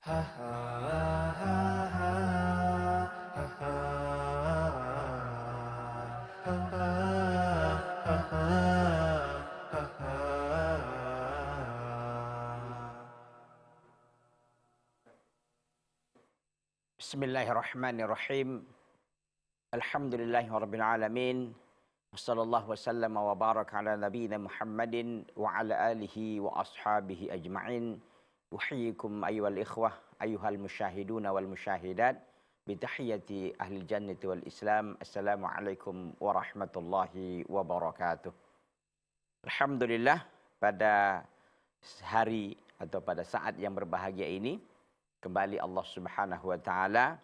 Bismillahirrahmanirrahim. Alhamdulillahirabbil alamin. Wassallallahu wasallam wa baraka ala nabiyyina Muhammadin wa ala alihi wa ashabihi ajma'in. Uhyikum ayyuhal ikhwah, ayyuhal musyahiduna wal musyahidat bi tahiyyati ahli jannati wal Islam. Assalamualaikum warahmatullahi wabarakatuh. Alhamdulillah, pada hari atau pada saat yang berbahagia ini kembali Allah Subhanahu wa taala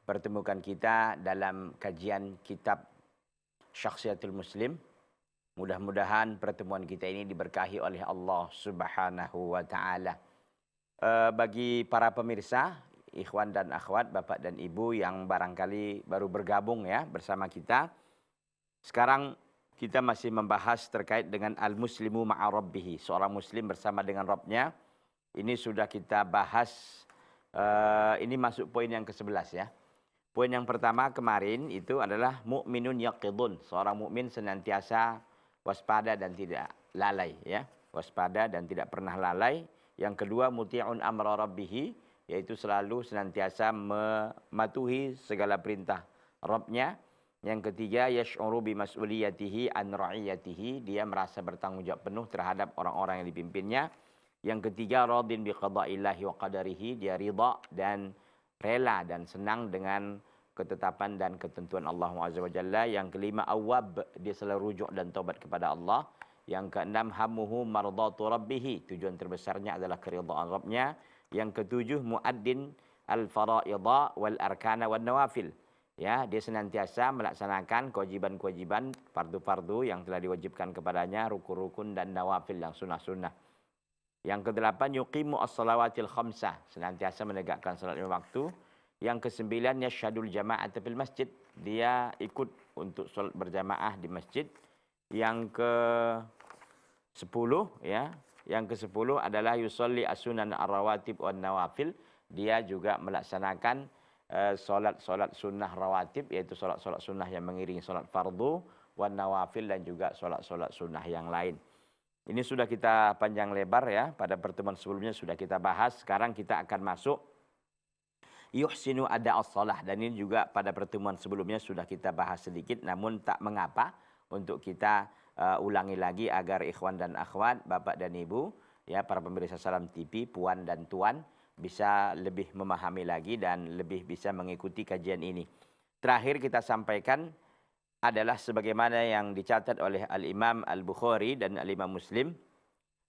pertemukan kita dalam kajian kitab Syakhsiyatul Muslim. Mudah-mudahan pertemuan kita ini diberkahi oleh Allah Subhanahu wa taala. Bagi para pemirsa, ikhwan dan akhwat, bapak dan ibu yang barangkali baru bergabung ya bersama kita. Sekarang kita masih membahas terkait dengan al-muslimu ma'a rabbih, seorang muslim bersama dengan Rabbnya. Ini sudah kita bahas. Ini masuk poin yang ke-11 ya. Poin yang pertama kemarin itu adalah mukminun yaqidun, seorang mukmin senantiasa waspada dan tidak lalai ya. Waspada dan tidak pernah lalai. Yang kedua muti'un amra rabbih, yaitu selalu senantiasa mematuhi segala perintah Rabbnya. Yang ketiga yash'uru bimas'uliyatihi an ra'iyatihi, dia merasa bertanggung jawab penuh terhadap orang-orang yang dipimpinnya. Yang ketiga radin biqada'illahi wa qadarihi, dia ridha dan rela dan senang dengan ketetapan dan ketentuan Allah Azza wa Jalla. Yang kelima awwab, dia selalu rujuk dan taubat kepada Allah. Yang keenam hammuhu mardatu rabbih, tujuan terbesarnya adalah keridhaan Rabbnya. Yang ketujuh muaddin al-faraidha wal arkana wan nawafil. Ya, dia senantiasa melaksanakan kewajiban-kewajiban fardu-fardu yang telah diwajibkan kepadanya, rukun-rukun dan nawafil yang sunnah-sunnah. Yang kedelapan yuqimu as-salawatil khamsah, senantiasa menegakkan salat lima waktu. Yang kesembilan yasyhadul jama'ata fil masjid, dia ikut untuk salat berjamaah di masjid. Yang ke-10 ya, yang ke-10 adalah yusolli as-sunan ar-rawatib wan nawafil, dia juga melaksanakan salat-salat sunnah rawatib, yaitu salat-salat sunnah yang mengiringi salat fardu, wan nawafil, dan juga salat-salat sunnah yang lain. Ini sudah kita panjang lebar ya, pada pertemuan sebelumnya sudah kita bahas. Sekarang kita akan masuk yuhsinu ada'as shalah, dan ini juga pada pertemuan sebelumnya sudah kita bahas sedikit, namun tak mengapa untuk kita ulangi lagi agar ikhwan dan akhwat, bapak dan ibu ya, para pemirsa Salam TV, puan dan tuan, bisa lebih memahami lagi dan lebih bisa mengikuti kajian ini. Terakhir kita sampaikan adalah sebagaimana yang dicatat oleh Al-Imam Al-Bukhari dan Al-Imam Muslim,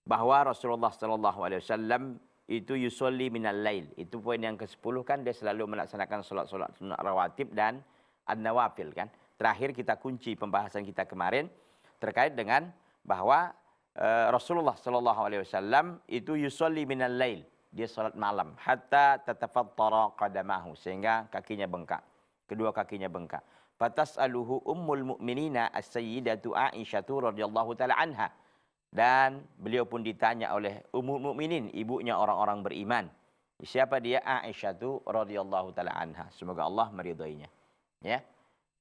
bahwa Rasulullah SAW itu yusolli minal lail. Itu poin yang ke-10 kan, dia selalu melaksanakan solat-solat sunnah rawatib dan an-nawafil kan. Terakhir kita kunci pembahasan kita kemarin terkait dengan bahwa Rasulullah SAW itu yusolli minal lail, dia solat malam, hatta tatafattara qadamahu, sehingga kakinya bengkak, kedua kakinya bengkak. Fatas'aluhu ummul mu'minina as-sayyidatu Aisyatu radhiyallahu taala anha. Dan beliau pun ditanya oleh ummul mukminin, ibunya orang-orang beriman. Siapa dia? Aisyatu radhiyallahu taala anha. Semoga Allah meridainya. Ya.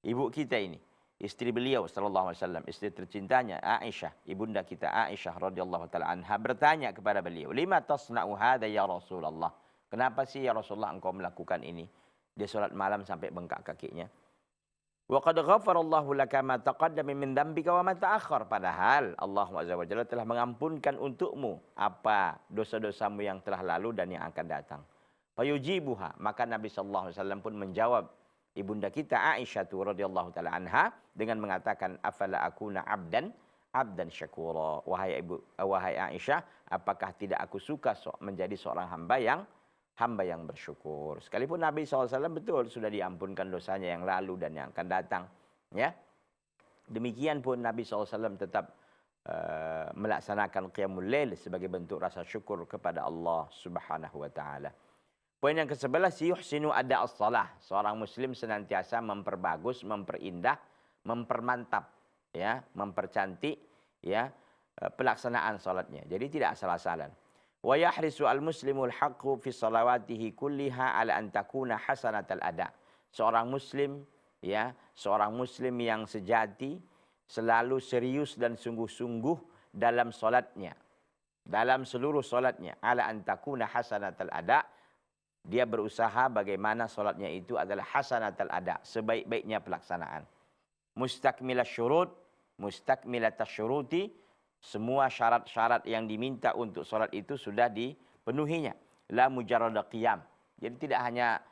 Ibu kita ini, istri beliau sallallahu alaihi wasallam, istri tercintanya Aisyah, ibunda kita Aisyah radhiyallahu taala anha, bertanya kepada beliau, "Lima tasna'u hadza ya Rasulullah?" Kenapa sih ya Rasulullah engkau melakukan ini? Dia salat malam sampai bengkak kakinya. Wa qad ghafarallahu laka ma taqaddama min dzambika wa ma ta'akhkhar. Padahal Allah Azza wa Jalla telah mengampunkan untukmu apa dosa-dosamu yang telah lalu dan yang akan datang. Fayujibuha, maka Nabi sallallahu alaihi wasallam pun menjawab ibunda kita Aisyah radhiyallahu taala anha dengan mengatakan, afala akuna abdan syakura. Wahai Aisyah, apakah tidak aku suka menjadi seorang hamba yang bersyukur. Sekalipun Nabi SAW betul sudah diampunkan dosanya yang lalu dan yang akan datang. Ya, demikian pun Nabi SAW tetap melaksanakan qiyamul lail sebagai bentuk rasa syukur kepada Allah Subhanahu wa taala. Poin yang ke-11, yuhsinu ada'as shalah. Seorang muslim senantiasa memperbagus, memperindah, mempermantap ya, mempercantik ya pelaksanaan salatnya. Jadi tidak asal-asalan. Wa yahrisu al-muslimul haqqu fi salawatihi kulliha ala an takuna hasanatal ada. Seorang muslim ya, seorang muslim yang sejati selalu serius dan sungguh-sungguh dalam salatnya. Dalam seluruh salatnya ala an takuna hasanatal ada. Dia berusaha bagaimana salatnya itu adalah hasanatal ada, sebaik-baiknya pelaksanaan. Mustakmilash syurut, mustakmilatas syuruti, semua syarat-syarat yang diminta untuk salat itu sudah dipenuhinya. La mujarrada qiyam. Jadi tidak hanya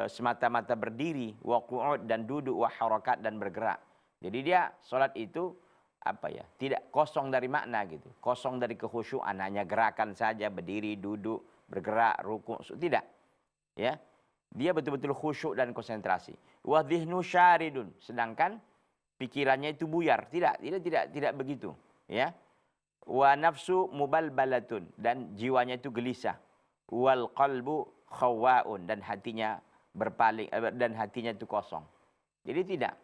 semata-mata berdiri, wa qu'ud dan duduk, wa harakat dan bergerak. Jadi dia salat itu apa ya? Tidak kosong dari makna gitu. Kosong dari kekhusyuan, hanya gerakan saja, berdiri, duduk, bergerak, rukuk, tidak. Ya. Dia betul-betul khusyuk dan konsentrasi. Wa dhihnu syaridun, sedangkan pikirannya itu buyar. Tidak begitu. Ya, wa nafsu mubalbalatun, dan jiwanya itu gelisah. Wal qalbu khawaun, dan hatinya berpaling, dan hatinya itu kosong. Jadi tidak.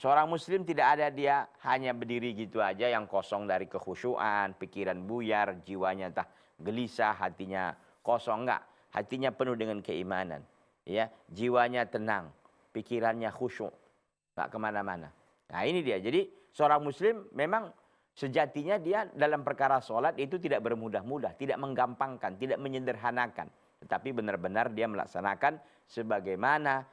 Seorang muslim tidak ada dia hanya berdiri gitu aja yang kosong dari kekhusyuan, pikiran buyar, jiwanya entah gelisah, hatinya kosong, enggak. Hatinya penuh dengan keimanan. Ya, jiwanya tenang, pikirannya khusyuk, enggak kemana-mana. Nah ini dia. Jadi seorang muslim memang sejatinya dia dalam perkara sholat itu tidak bermudah-mudah, tidak menggampangkan, tidak menyederhanakan. Tetapi benar-benar dia melaksanakan sebagaimana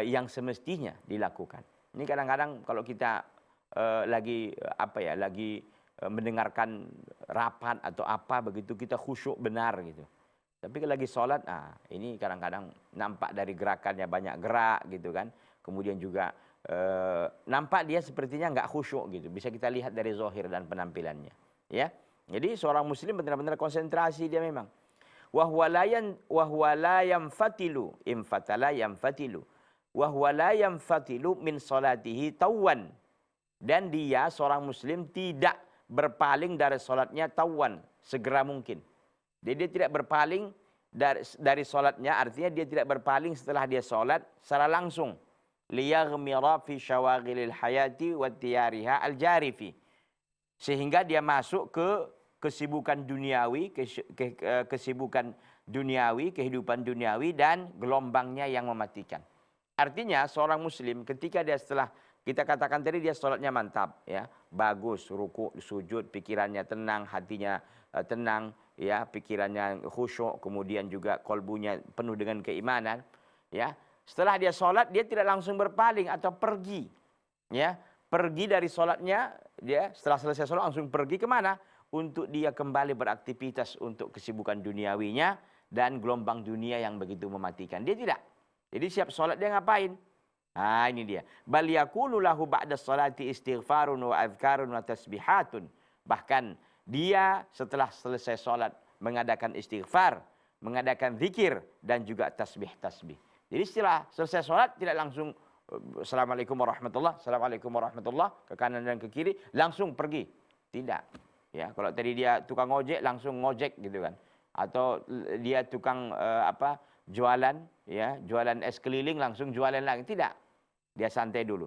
yang semestinya dilakukan. Ini kadang-kadang kalau kita lagi mendengarkan rapat atau apa begitu, kita khusyuk benar gitu. Tapi kalau lagi sholat, ini kadang-kadang nampak dari gerakannya banyak gerak gitu kan. Kemudian juga nampak dia sepertinya enggak khusyuk gitu. Bisa kita lihat dari zahir dan penampilannya. Ya, jadi seorang muslim benar-benar konsentrasi dia memang. Wa huwa la yanfatilu imfatala yanfatilu. Wa huwa la yanfatilu min salatihi tawan. Dan dia seorang muslim tidak berpaling dari salatnya tawan, segera mungkin. Jadi dia tidak berpaling dari salatnya, artinya dia tidak berpaling setelah dia salat secara langsung. Liyaghmira fi syawaghilil hayati wa tiyariha al-jarifi. Sehingga dia masuk ke kesibukan duniawi, kesibukan duniawi, kehidupan duniawi dan gelombangnya yang mematikan. Artinya seorang muslim ketika dia setelah kita katakan tadi dia sholatnya mantap ya, bagus, ruku, sujud, pikirannya tenang, hatinya tenang ya, pikirannya khusyuk, kemudian juga kolbunya penuh dengan keimanan ya. Setelah dia sholat, dia tidak langsung berpaling atau pergi. Ya, pergi dari sholatnya, dia setelah selesai sholat langsung pergi kemana? Untuk dia kembali beraktivitas untuk kesibukan duniawinya dan gelombang dunia yang begitu mematikan. Dia tidak. Jadi siap sholat dia ngapain? Nah ini dia. Bal yakunu lahu ba'da sholati istighfarun wa adhkarun wa tasbihatun. Bahkan dia setelah selesai sholat mengadakan istighfar, mengadakan zikir dan juga tasbih-tasbih. Jadi setelah selesai sholat tidak langsung Assalamualaikum warahmatullah, Assalamualaikum warahmatullah, ke kanan dan ke kiri, langsung pergi. Tidak. Ya, kalau tadi dia tukang ojek langsung ngojek gitu kan. Atau dia tukang jualan ya, jualan es keliling langsung jualan lagi. Tidak. Dia santai dulu.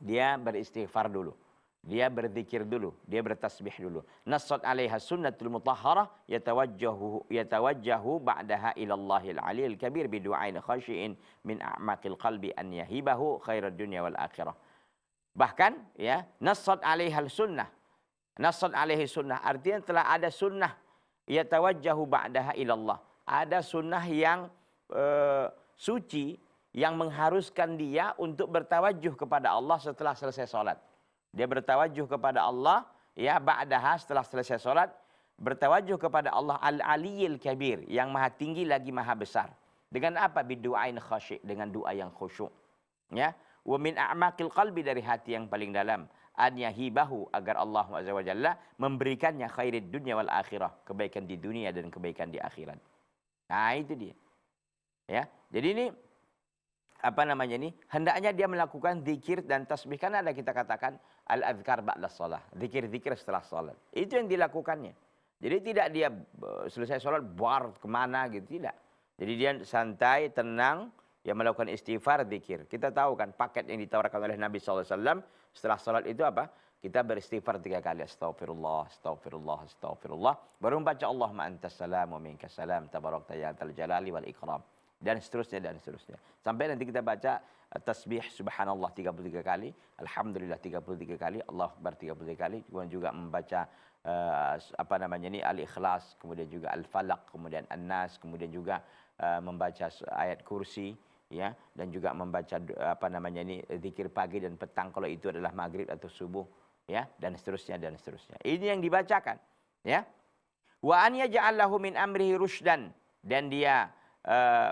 Dia beristighfar dulu. Dia berzikir dulu, dia bertasbih dulu. Nassat 'alaiha sunnatul mutahharah yatawajjahu ba'daha ila Allahil 'aliyil kabir bi du'ain khashi'in min a'maqil qalbi an yahibahu khairad dunya wal akhirah. Bahkan ya, nassat 'alaiha sunnah. Nassat 'alaihi sunnah artinya telah ada sunnah yatawajjahu ba'daha ila Allah. Ada sunnah yang suci yang mengharuskan dia untuk bertawajuh kepada Allah setelah selesai salat. Dia bertawajuh kepada Allah ya ba'daha, setelah selesai salat, bertawajuh kepada Allah al-aliyil kabir, yang maha tinggi lagi maha besar. Dengan apa? Bidu'ain khasyi', dengan doa yang khusyuk. Ya, wa min a'maqil qalbi, dari hati yang paling dalam, an yahibahu, agar Allah Azza wa Jalla memberikannya khairid dunya wal akhirah, kebaikan di dunia dan kebaikan di akhirat. Nah, itu dia. Ya. Jadi ini hendaknya dia melakukan zikir dan tasbih. Kan ada kita katakan al-adhkar ba'da shalah, zikir-zikir setelah salat. Itu yang dilakukannya. Jadi tidak dia selesai salat bar kemana gitu, tidak. Jadi dia santai, tenang, ya melakukan istighfar, zikir. Kita tahu kan paket yang ditawarkan oleh Nabi SAW setelah salat itu apa? kita beristighfar 3 kali. Astaghfirullah, astaghfirullah, astaghfirullah. Baru membaca Allahumma antas salam wa minkas salam. Tabarakta ya dzal jalali wal ikram. Dan seterusnya, dan seterusnya. Sampai nanti kita baca tasbih subhanallah 33 kali. Alhamdulillah 33 kali. Allahu Akbar 33 kali. Kemudian juga membaca Al-Ikhlas. Kemudian juga Al-Falaq. Kemudian An-Nas. Kemudian juga membaca ayat kursi. Ya, dan juga membaca zikir pagi dan petang kalau itu adalah maghrib atau subuh, ya, dan seterusnya, dan seterusnya. Ini yang dibacakan, ya. Wa an yaj'alahu min amrihi rusydan, dan dia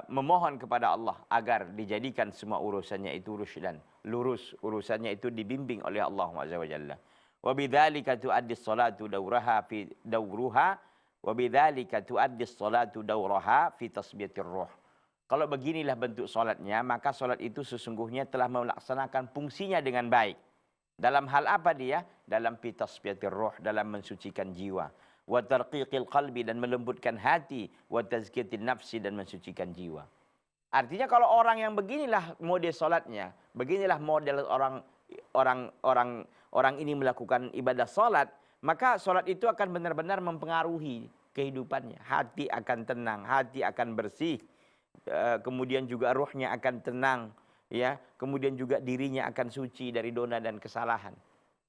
memohon kepada Allah agar dijadikan semua urusannya itu rusydan, lurus, urusannya itu dibimbing oleh Allah Azza wa Jalla. Wa bidzalika tuaddi sholatu dawraha fi dawruha wa bidzalika tuaddi sholatu dawraha fi tasbiyatir ruh. Kalau beginilah bentuk solatnya, maka solat itu sesungguhnya telah melaksanakan fungsinya dengan baik. Dalam hal apa dia? Dalam tasbiyatir ruh, dalam mensucikan jiwa. Wa tarqiqil qalbi, dan melembutkan hati. Wa tazkiyatin nafsi, dan mensucikan jiwa. Artinya kalau orang yang beginilah model solatnya, beginilah model orang ini melakukan ibadah solat, maka solat itu akan benar-benar mempengaruhi kehidupannya. Hati akan tenang, hati akan bersih. Kemudian juga ruhnya akan tenang, ya. Kemudian juga dirinya akan suci dari dosa dan kesalahan,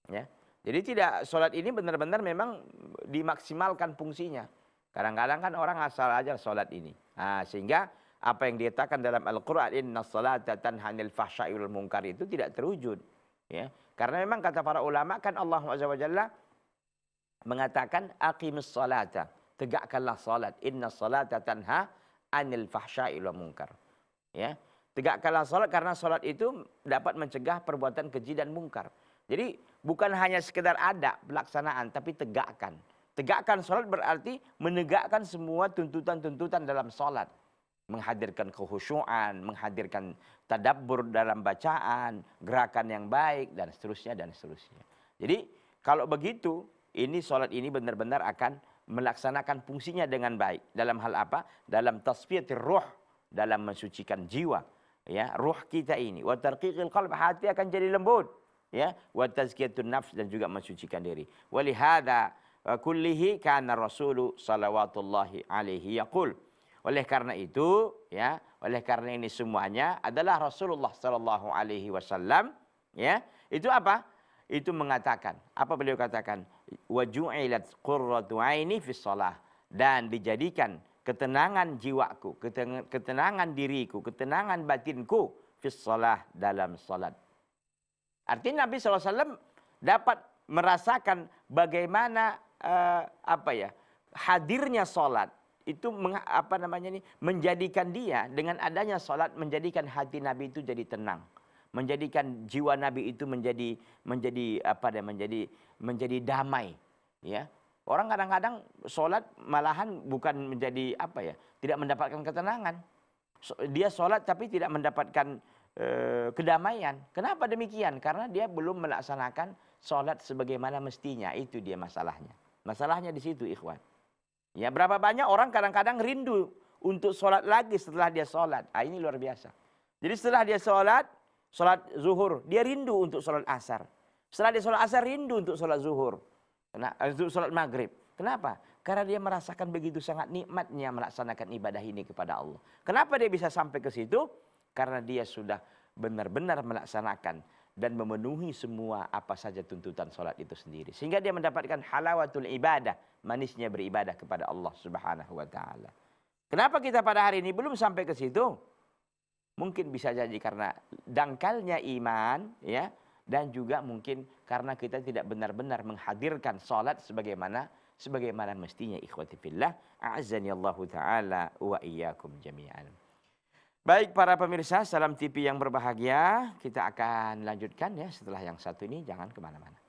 ya. Jadi tidak, sholat ini benar-benar memang dimaksimalkan fungsinya. Kadang-kadang kan orang asal aja sholat ini. Nah, sehingga apa yang dikatakan dalam Al-Quran, inna sholata tanha 'anil fahsya'i wal munkar, itu tidak terwujud, ya. Karena memang kata para ulama kan Allah Azza wa Jalla mengatakan aqimus sholata, tegakkanlah sholat, inna sholata tanha 'anil fahsya'i wal munkar. Ya, tegakkanlah salat, karena salat itu dapat mencegah perbuatan keji dan mungkar. Jadi bukan hanya sekedar ada pelaksanaan, tapi tegakkan. Tegakkan salat berarti menegakkan semua tuntutan-tuntutan dalam salat. Menghadirkan kekhusyuan, menghadirkan tadabbur dalam bacaan, gerakan yang baik, dan seterusnya, dan seterusnya. Jadi kalau begitu, ini salat ini benar-benar akan melaksanakan fungsinya dengan baik. Dalam hal apa? Dalam tasfiyatir ruh, dalam mensucikan jiwa, ya, ruh kita ini. Wa tarqiqil qalb, hati akan jadi lembut, ya. Wa tazkiyatun nafs, dan juga mensucikan diri. Wa lihada kullihi kana Rasulu salawatullahi alaihi yaqul. Oleh karena itu, ya, oleh karena ini semuanya adalah Rasulullah sallallahu alaihi wasallam, ya. Itu apa? Itu mengatakan, apa beliau katakan? Wa ju'ilat qurratu 'aini fi shalah, dan dijadikan ketenangan jiwaku, ketenangan diriku, ketenangan batinku fi shalah, dalam salat. Artinya Nabi SAW dapat merasakan bagaimana hadirnya salat itu menjadikan dia, dengan adanya salat menjadikan hati Nabi itu jadi tenang. Menjadikan jiwa Nabi itu menjadi damai, ya. Orang kadang-kadang sholat malahan bukan menjadi tidak mendapatkan ketenangan. Dia sholat tapi tidak mendapatkan kedamaian. Kenapa demikian? Karena dia belum melaksanakan sholat sebagaimana mestinya. Itu dia masalahnya. Masalahnya di situ, ikhwan. Ya, berapa banyak orang kadang-kadang rindu untuk sholat lagi setelah dia sholat. Ini luar biasa. Jadi setelah dia sholat zuhur, dia rindu untuk sholat asar. Setelah dia sholat asar, rindu untuk sholat zuhur. Untuk sholat maghrib. Kenapa? Karena dia merasakan begitu sangat nikmatnya melaksanakan ibadah ini kepada Allah. Kenapa dia bisa sampai ke situ? Karena dia sudah benar-benar melaksanakan dan memenuhi semua apa saja tuntutan sholat itu sendiri. Sehingga dia mendapatkan halawatul ibadah, manisnya beribadah kepada Allah Subhanahu wa ta'ala. Kenapa kita pada hari ini belum sampai ke situ? Mungkin bisa jadi karena dangkalnya iman, ya, dan juga mungkin karena kita tidak benar-benar menghadirkan salat sebagaimana mestinya, ikhwati fillah, a'azzani Allahu taala wa iyyakum jami'an. Baik para pemirsa Salam TV yang berbahagia, kita akan lanjutkan ya setelah yang satu ini, jangan kemana-mana.